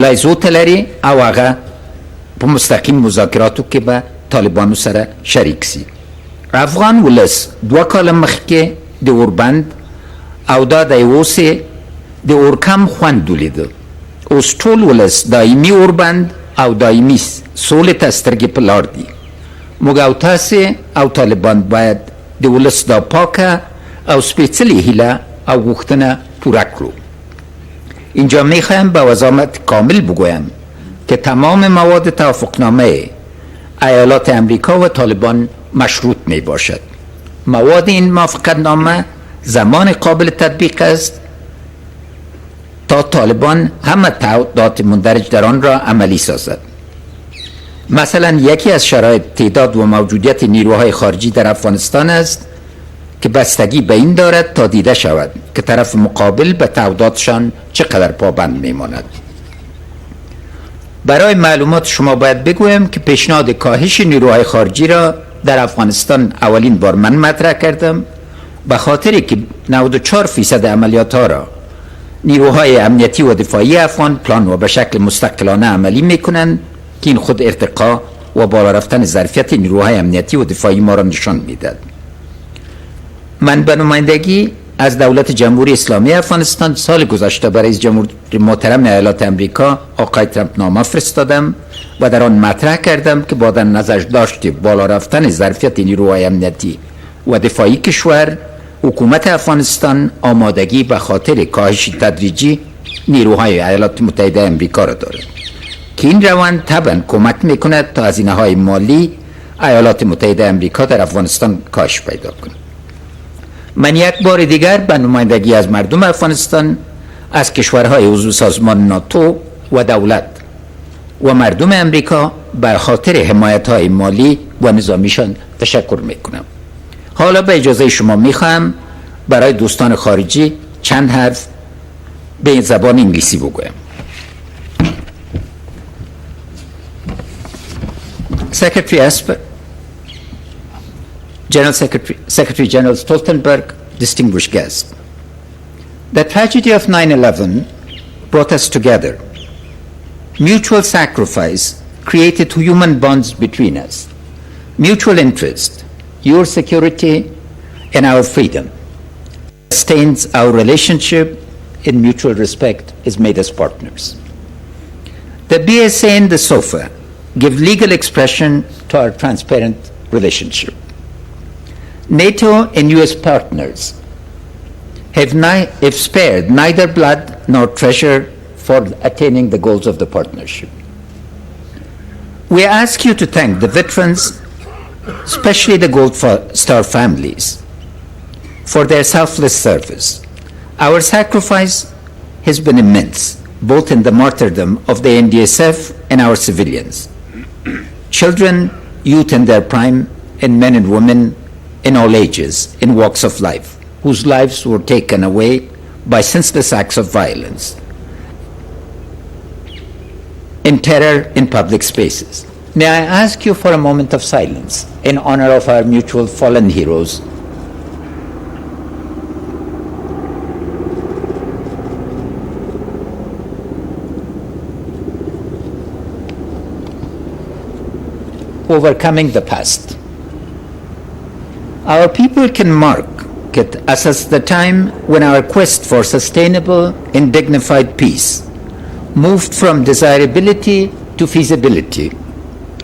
لایزوت لري او هغه په مستقیم مذاکراتو کې به طالبانو سره شریک سي. افغان ولس 2 کاله مخکې د اوربند او دا د اوسې د اورکم خوند ولیده. اوس ټول ولس دایمي اوربند او دایمي سولې ته سترګې په لار دي. موږ او تاسې او طالبان باید د ولس دا پاکه او سپېڅلې هیله او غوښتنه پوره کړو. اینجا میخواهم به وضاحت کامل بگویم که تمام مواد توافقنامه ایالات امریکا و طالبان مشروط می باشد. مواد این موافقتنامه زمان قابل تطبیق است تا طالبان همه تعهدات مندرج در آن را عملی سازد. مثلا یکی از شرایط تعداد و موجودیت نیروهای خارجی در افغانستان است که بستگی به این دارد تا دیده شود که طرف مقابل به تعهداتشان چقدر پابند میماند. برای معلومات شما باید بگویم که پیشنهاد کاهش نیروهای خارجی را در افغانستان اولین بار من مطرح کردم، به خاطری که 94% عملیات ها را نیروهای امنیتی و دفاعی افغان پلان و به شکل مستقلانه عملی میکنند که این خود ارتقا و بالا رفتن ظرفیت نیروهای امنیتی و دفاعی ما را نشان میدهد. من به نمایندگی از دولت جمهوری اسلامی افغانستان سال گذشته برای رئیس جمهور محترم ایالات امریکا آقای ترامپ نامه فرستادم و در آن مطرح کردم که با در نظر داشت بالا رفتن ظرفیت نیروهای امنیتی و دفاعی کشور، حکومت افغانستان آمادگی به خاطر کاهش تدریجی نیروهای ایالات متحده امریکا را دارد که این روند طبعا کمک میکند تا هزینه‌های مالی ایالات متحده امریکا در افغانستان کاهش پیدا کند. من یک بار دیگر به نمایندگی از مردم افغانستان، از کشورهای عضو سازمان ناتو و دولت و مردم امریکا به خاطر حمایت‌های مالی و نظامیشان تشکر میکنم. حالا به اجازه شما میخواهم برای دوستان خارجی چند حرف به زبان انگلیسی بگویم. Secretary General Stoltenberg, distinguished guests. The tragedy of 9/11 brought us together. Mutual sacrifice created human bonds between us. Mutual interest, your security and our freedom, sustains our relationship in mutual respect, has made us partners. The BSA and the SOFA give legal expression to our transparent relationship. NATO and US partners have spared neither blood nor treasure for attaining the goals of the partnership. We ask you to thank the veterans, especially the Gold Star families, for their selfless service. Our sacrifice has been immense, both in the martyrdom of the NDSF and our civilians. Children, youth in their prime, and men and women in all ages, in walks of life, whose lives were taken away by senseless acts of violence and terror in public spaces. May I ask you for a moment of silence in honor of our mutual fallen heroes. Overcoming the past. Our people can mark it as the time when our quest for sustainable and dignified peace moved from desirability to feasibility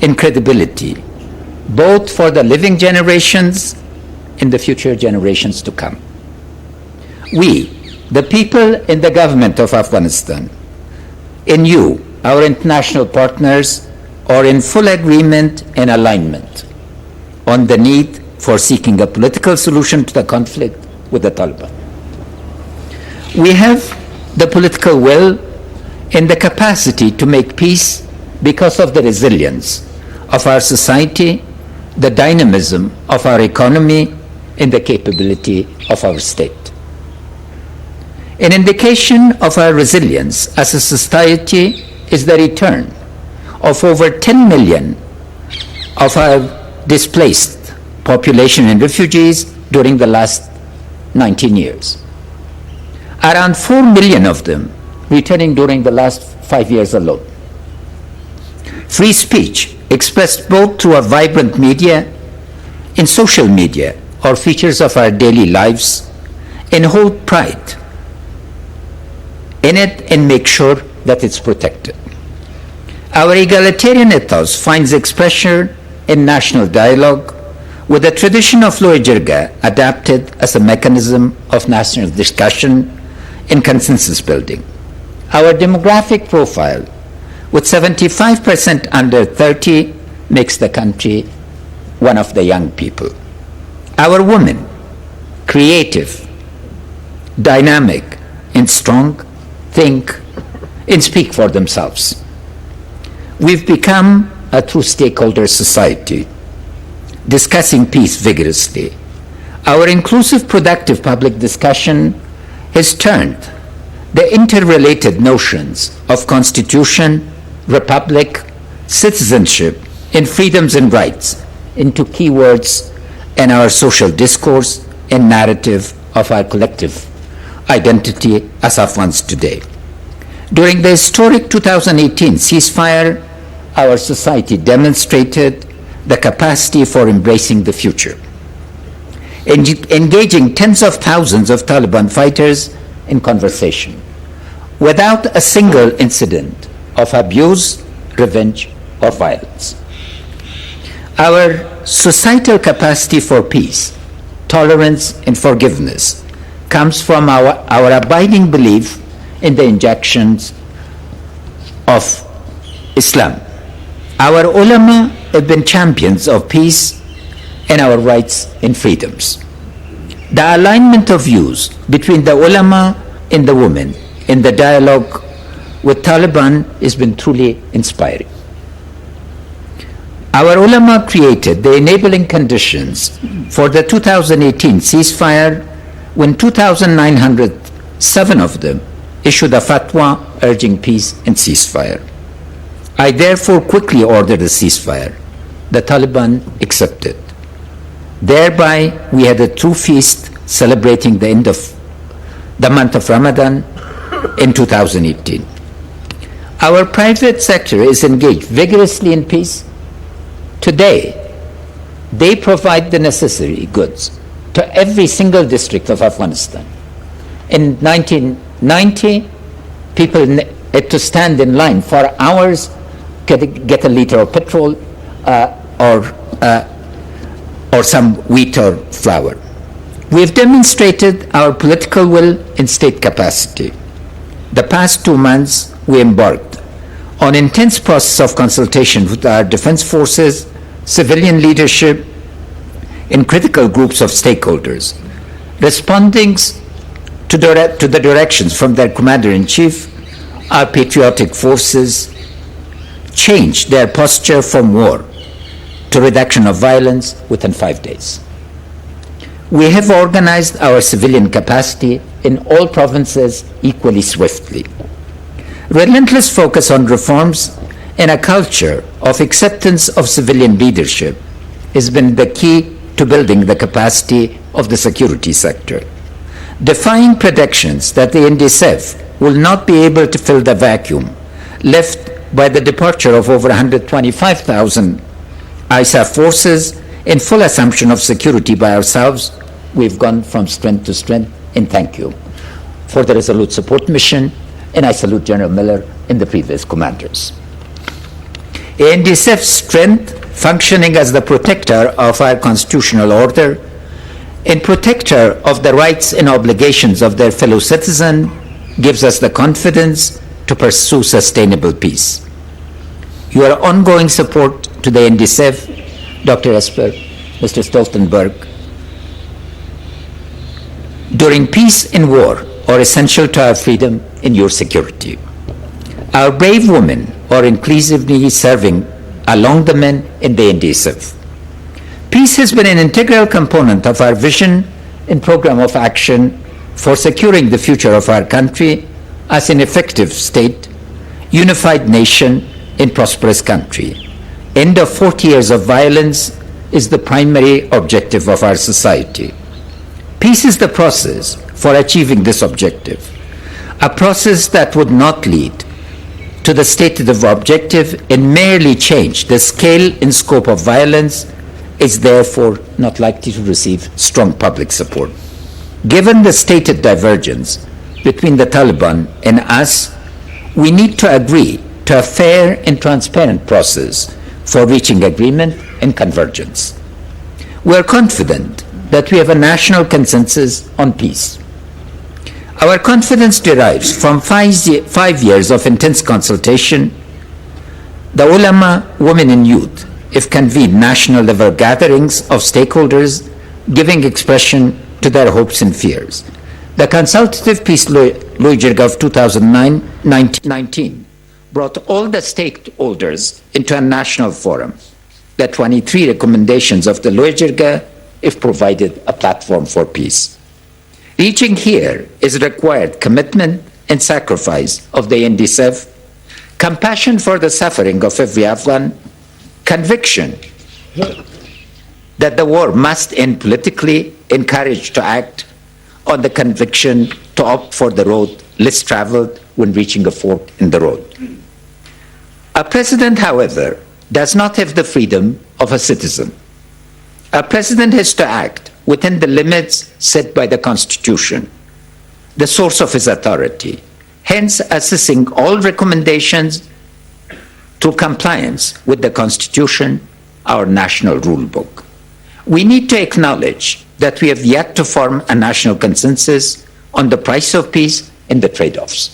and credibility, both for the living generations and the future generations to come. We, the people and the government of Afghanistan, and you, our international partners, are in full agreement and alignment on the need for seeking a political solution to the conflict with the Taliban. We have the political will and the capacity to make peace because of the resilience of our society, the dynamism of our economy, and the capability of our state. An indication of our resilience as a society is the return of over 10 million of our displaced population and refugees during the last 19 years. Around 4 million of them returning during the last 5 years alone. Free speech, expressed both through a vibrant media, in social media, or features of our daily lives, and hold pride in it and make sure that it's protected. Our egalitarian ethos finds expression in national dialogue, with the tradition of Loy Jirga adapted as a mechanism of national discussion and consensus building. Our demographic profile, with 75% under 30, makes the country one of the young people. Our women, creative, dynamic, and strong, think and speak for themselves. We've become a true stakeholder society, discussing peace vigorously. Our inclusive, productive public discussion has turned the interrelated notions of constitution, republic, citizenship, and freedoms and rights into keywords in our social discourse and narrative of our collective identity as Afghans today. During the historic 2018 ceasefire, our society demonstrated the capacity for embracing the future, engaging tens of thousands of Taliban fighters in conversation without a single incident of abuse, revenge, or violence. Our societal capacity for peace, tolerance, and forgiveness comes from our abiding belief in the injections of Islam. Our ulama have been champions of peace and our rights and freedoms. The alignment of views between the ulama and the women in the dialogue with Taliban has been truly inspiring. Our ulama created the enabling conditions for the 2018 ceasefire when 2,907 of them issued a fatwa urging peace and ceasefire. I therefore quickly ordered a ceasefire. The Taliban accepted. Thereby, we had a true feast celebrating the end of the month of Ramadan in 2018. Our private sector is engaged vigorously in peace. Today, they provide the necessary goods to every single district of Afghanistan. In 1990, people had to stand in line for hours to get a liter of petrol or some wheat or flour. We have demonstrated our political will and state capacity. The past 2 months, we embarked on intense process of consultation with our defense forces, civilian leadership, and critical groups of stakeholders, responding to the directions from their commander-in-chief. Our patriotic forces changed their posture from war to reduction of violence within 5 days. We have organized our civilian capacity in all provinces equally swiftly. Relentless focus on reforms and a culture of acceptance of civilian leadership has been the key to building the capacity of the security sector. Defying predictions that the NDSF will not be able to fill the vacuum left by the departure of over 125,000 ISAF forces in full assumption of security by ourselves, we've gone from strength to strength, and thank you for the resolute support mission, and I salute General Miller and the previous commanders. NDSF's strength, functioning as the protector of our constitutional order and protector of the rights and obligations of their fellow citizen, gives us the confidence to pursue sustainable peace. Your ongoing support to the NDSF, Dr. Esper, Mr. Stoltenberg, during peace and war are essential to our freedom and your security. Our brave women are increasingly serving along the men in the NDSF. Peace has been an integral component of our vision and program of action for securing the future of our country as an effective state, unified nation, and prosperous country. End of 40 years of violence is the primary objective of our society. Peace is the process for achieving this objective, a process that would not lead to the stated objective and merely change the scale and scope of violence is therefore not likely to receive strong public support. Given the stated divergence between the Taliban and us, we need to agree to a fair and transparent process for reaching agreement and convergence. We are confident that we have a national consensus on peace. Our confidence derives from 5 years of intense consultation. The ulama, women and youth have convened national level gatherings of stakeholders giving expression to their hopes and fears. The consultative peace Loijirga of 2019 brought all the stakeholders into a national forum. The 23 recommendations of the Loijirga have provided a platform for peace. Reaching here is required commitment and sacrifice of the NDSF, compassion for the suffering of every Afghan, conviction that the war must end politically, and courage to act on the conviction to opt for the road less traveled when reaching a fork in the road. A president, however, does not have the freedom of a citizen. A president has to act within the limits set by the Constitution, the source of his authority, hence assessing all recommendations to compliance with the Constitution, our national rule book. We need to acknowledge that we have yet to form a national consensus on the price of peace and the trade-offs.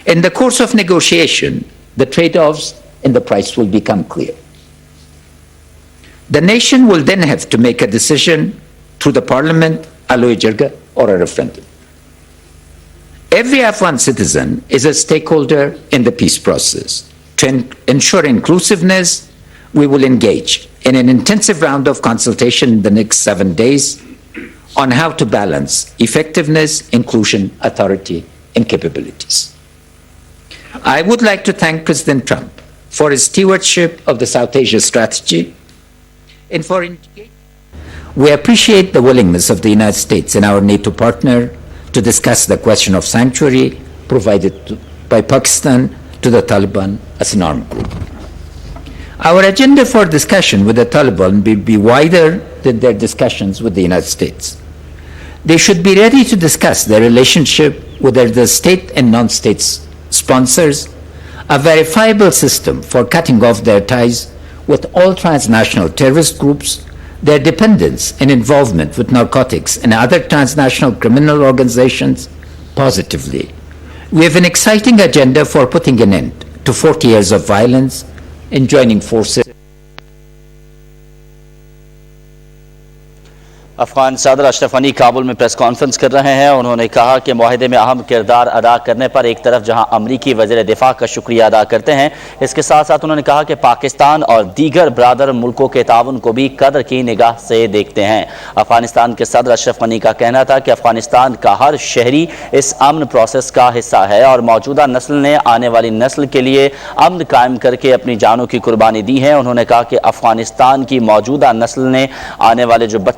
In the course of negotiation, the trade-offs and the price will become clear. The nation will then have to make a decision through the parliament, a Loijirga, or a referendum. Every Afghan citizen is a stakeholder in the peace process. To ensure inclusiveness, we will engage in an intensive round of consultation in the next 7 days on how to balance effectiveness, inclusion, authority, and capabilities. I would like to thank President Trump for his stewardship of the South Asia strategy and for engaging. We appreciate the willingness of the United States and our NATO partner to discuss the question of sanctuary provided by Pakistan to the Taliban as an armed group. Our agenda for discussion with the Taliban will be wider than their discussions with the United States. They should be ready to discuss their relationship with the state and non-state sponsors, a verifiable system for cutting off their ties with all transnational terrorist groups, their dependence and involvement with narcotics and other transnational criminal organizations positively. We have an exciting agenda for putting an end to 40 years of violence and joining forces. Afghan सदर अशरफ गनी काबुल में press conference कर रहे हैं। उन्होंने कहा कि माहदे में अहम किरदार अदा करने पर एक तरफ जहां अमरीकी वज़ीर दिफा का शुक्रिया अदा करते हैं, इसके साथ साथ उन्होंने कहा कि पाकिस्तान और दीगर ब्रादर मुल्कों के ताउन को भी कदर की निगाह से देखते हैं। अफगानिस्तान के सदर अशरफ गनी का कहना था कि अफगानिस्तान का हर शहरी इस अमन प्रोसेस का हिस्सा है और मौजूदा नस्ल ने आने वाली नस्ल के लिए अमन कायम करके अपनी जानों की कुर्बानी दी है। उन्होंने कहा कि अफगानिस्तान की मौजूदा नस्ल ने आने वाले जो